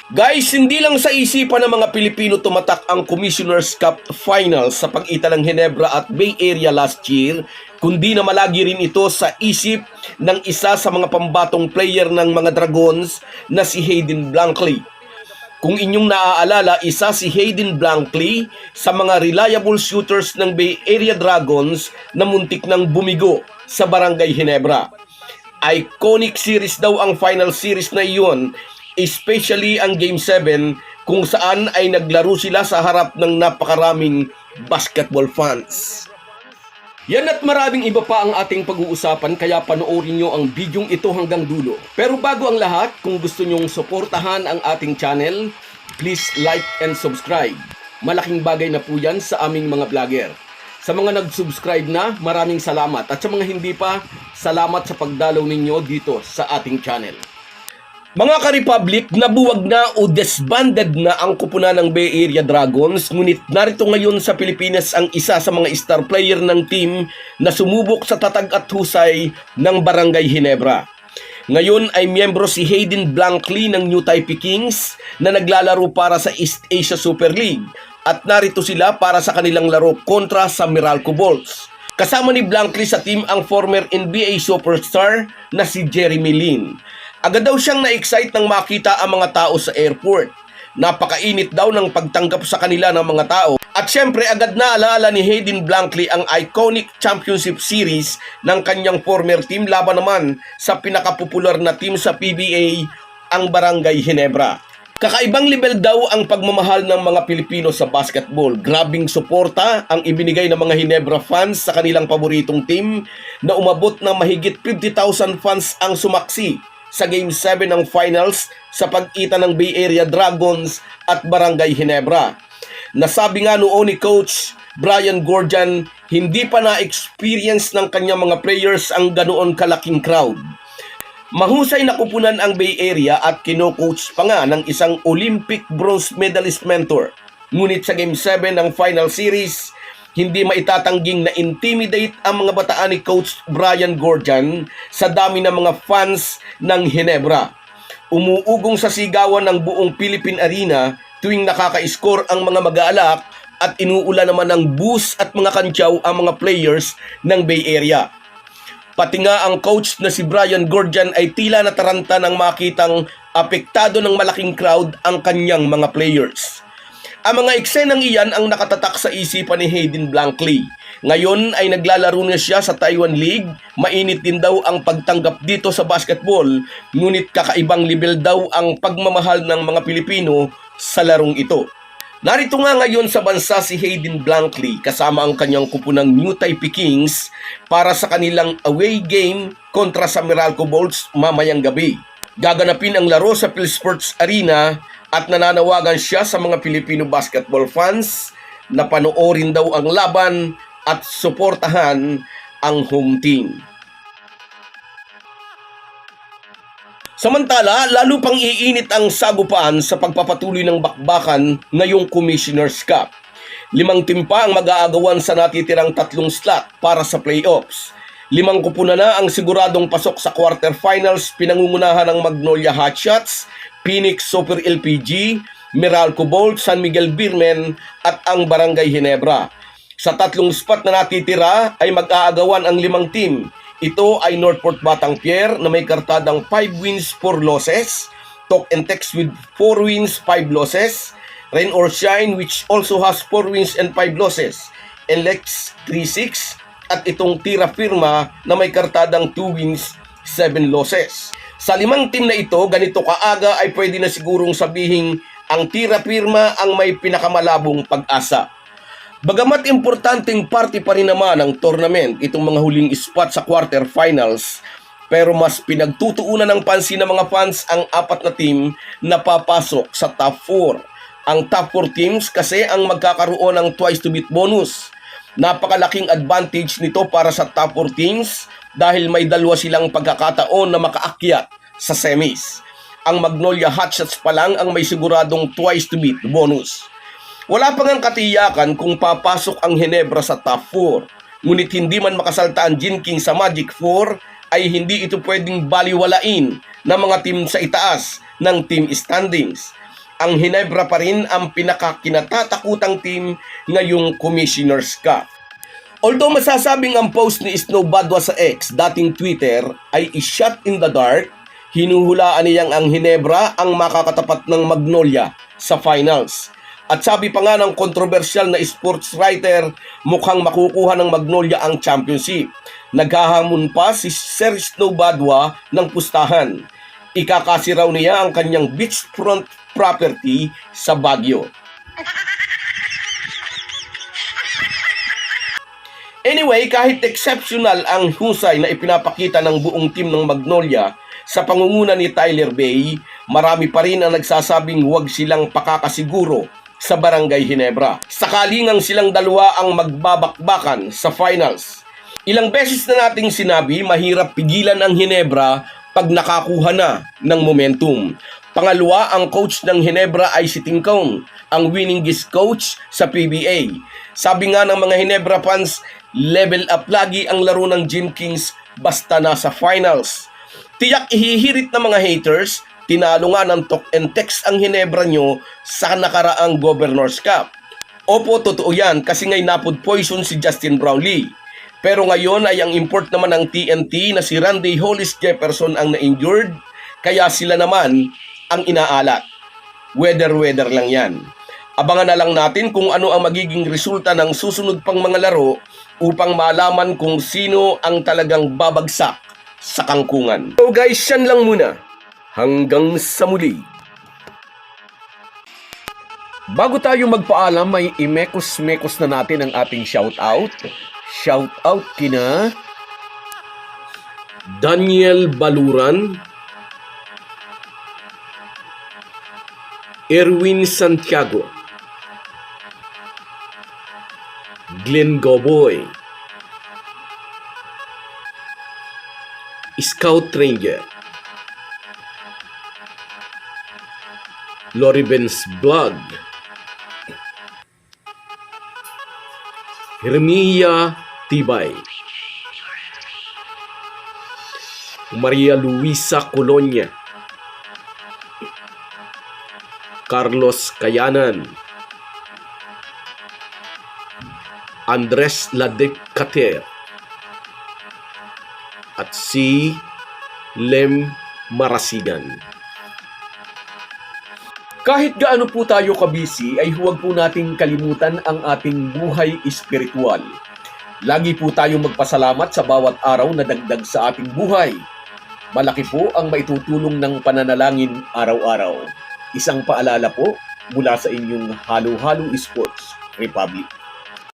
Guys, hindi lang sa isipan ng mga Pilipino tumatak ang Commissioner's Cup Finals sa pagitan ng Ginebra at Bay Area last year, kundi na malagi rin ito sa isip ng isa sa mga pambatong player ng mga Dragons na si Hayden Blankley. Kung inyong naaalala, isa si Hayden Blankley sa mga reliable shooters ng Bay Area Dragons na muntik nang bumigo sa Barangay Ginebra. Iconic series daw ang final series na iyon, especially ang Game 7 kung saan ay naglaro sila sa harap ng napakaraming basketball fans. Yan at maraming iba pa ang ating pag-uusapan, kaya panoorin nyo ang bidyong ito hanggang dulo. Pero bago ang lahat, kung gusto nyong suportahan ang ating channel, please like and subscribe. Malaking bagay na po yan sa aming mga vlogger. Sa mga nag-subscribe na, maraming salamat. At sa mga hindi pa, salamat sa pagdalaw ninyo dito sa ating channel. Mga ka-Republic, nabuwag na o disbanded na ang kupunan ng Bay Area Dragons, ngunit narito ngayon sa Pilipinas ang isa sa mga star player ng team na sumubok sa tatag at husay ng Barangay Ginebra. Ngayon ay miyembro si Hayden Blankley ng New Taipei Kings na naglalaro para sa East Asia Super League at narito sila para sa kanilang laro kontra sa Meralco Bolts. Kasama ni Blankley sa team ang former NBA superstar na si Jeremy Lin. Agad daw siyang na-excite nang makita ang mga tao sa airport. Napakainit daw ng pagtanggap sa kanila ng mga tao. At syempre agad naalala ni Hayden Blankley ang iconic championship series ng kanyang former team laban naman sa pinakapopular na team sa PBA, ang Barangay Ginebra. Kakaibang level daw ang pagmamahal ng mga Pilipino sa basketball. Grabing suporta ang ibinigay ng mga Ginebra fans sa kanilang paboritong team na umabot ng mahigit 50,000 fans ang sumaksi sa Game 7 ng finals sa pagitan ng Bay Area Dragons at Barangay Ginebra. Nasabi nga noon ni Coach Brian Goorjian, hindi pa na-experience ng kanyang mga players ang ganoon kalaking crowd. Mahusay na kupunan ang Bay Area at kino-coach pa nga ng isang Olympic bronze medalist mentor. Ngunit sa Game 7 ng final series, hindi maitatangging na intimidate ang mga bataan ni Coach Brian Goorjian sa dami ng mga fans ng Ginebra. Umuugong sa sigawan ng buong Philippine Arena tuwing nakaka-score ang mga mag-aalak at inuula naman ng bus at mga kantyaw ang mga players ng Bay Area. Pati nga ang coach na si Brian Goorjian ay tila nataranta nang makitang apektado ng malaking crowd ang kanyang mga players. Ang mga eksenang iyan ang nakatatak sa isipan ni Hayden Blankley. Ngayon ay naglalaro na siya sa Taiwan League. Mainit din daw ang pagtanggap dito sa basketball, ngunit kakaibang level daw ang pagmamahal ng mga Pilipino sa larong ito. Narito nga ngayon sa bansa si Hayden Blankley kasama ang kanyang kupunang New Taipei Kings para sa kanilang away game kontra sa Meralco Bolts mamayang gabi. Gaganapin ang laro sa PhilSports Arena at nananawagan siya sa mga Filipino basketball fans na panoorin daw ang laban at suportahan ang home team. Samantala, lalo pang iinit ang sagupaan sa pagpapatuloy ng bakbakan ngayong Commissioner's Cup. 5 team pa ang mag-aagawan sa natitirang 3 slot para sa playoffs. 5 kupunan na ang siguradong pasok sa quarterfinals, pinangungunahan ng Magnolia Hotshots, Phoenix Super LPG, Meralco Bolts, San Miguel Beermen at ang Barangay Ginebra. Sa 3 spot na natitira ay mag-aagawan ang 5 team. Ito ay Northport Batang-Pierre na may kartadang 5 wins, 4 losses, Talk and Text with 4 wins, 5 losses, Rain or Shine which also has 4 wins and 5 losses, Lex 3-6 at itong Tira Firma na may kartadang 2 wins, 7 losses. Sa 5 team na ito, ganito kaaga ay pwede na sigurong sabihin ang Tira Firma ang may pinakamalabong pag-asa. Bagamat importanteng parte pa rin naman ang tournament itong mga huling spot sa quarterfinals, pero mas pinagtutuunan ng pansin ng mga fans ang 4 na team na papasok sa top 4. Ang top 4 teams kasi ang magkakaroon ng twice to beat bonus. Napakalaking advantage nito para sa top 4 teams dahil may 2 silang pagkakataon na makaakyat sa semis. Ang Magnolia Hotshots pa lang ang may siguradong twice to beat bonus. Wala pa ngang katiyakan kung papasok ang Ginebra sa top 4. Ngunit hindi man makasalta ang Gin King sa Magic 4, ay hindi ito pwedeng baliwalain ng mga team sa itaas ng team standings. ang Ginebra pa rin ang pinakakinatatakutang team ngayong Commissioner's Cup. Although masasabing ang post ni Snow Badwa sa X, dating Twitter, ay shot in the dark, hinuhulaan niyang ang Ginebra ang makakatapat ng Magnolia sa finals. At sabi pa nga ng kontrobersyal na sports writer, mukhang makukuha ng Magnolia ang championship. Naghahamon pa si Sir Snow Badwa ng pustahan. Ikakasi raw niya ang kanyang beachfront property sa Baguio. Anyway, kahit exceptional ang husay na ipinapakita ng buong team ng Magnolia sa pangunguna ni Tyler Bay, marami pa rin ang nagsasabing huwag silang pakakasiguro sa Barangay Ginebra. Sakalingang silang dalawa ang magbabakbakan sa finals. Ilang beses na nating sinabi, mahirap pigilan ang Ginebra pag nakakuha na ng momentum. Pangalawa, ang coach ng Ginebra ay si Tingkong, ang winningest coach sa PBA. Sabi nga ng mga Ginebra fans, level up lagi ang laro ng Gym Kings basta nasa finals. Tiyak ihihirit ng mga haters, tinalo nga ng talk and text ang Ginebra nyo sa nakaraang Governor's Cup. Opo, totoo yan kasi ngay napod poison si Justin Brownlee. Pero ngayon ay ang import naman ng TNT na si Randy Hollis Jefferson ang na-injured, kaya sila naman ang inaalat. Weather lang yan. Abangan na lang natin kung ano ang magiging resulta ng susunod pang mga laro upang malaman kung sino ang talagang babagsak sa kangkungan. So guys, yan lang muna. Hanggang sa muli. Bago tayo magpaalam, may imekos-mekos na natin ang ating shoutout. Shoutout kina Daniel Baluran, Erwin Santiago, Glenn Goboy, Scout Ranger, Loribens Vlog, Hermia Tibay, Maria Luisa Colonia, Carlos Kayanan, Andres Ladecater, at si Lem Marasigan. Kahit gaano po tayo kabisi ay huwag po nating kalimutan ang ating buhay espiritual. Lagi po tayong magpasalamat sa bawat araw na dagdag sa ating buhay. Malaki po ang maitutulong ng pananalangin araw-araw. Isang paalala po mula sa inyong Halo-Halo Sports Republic.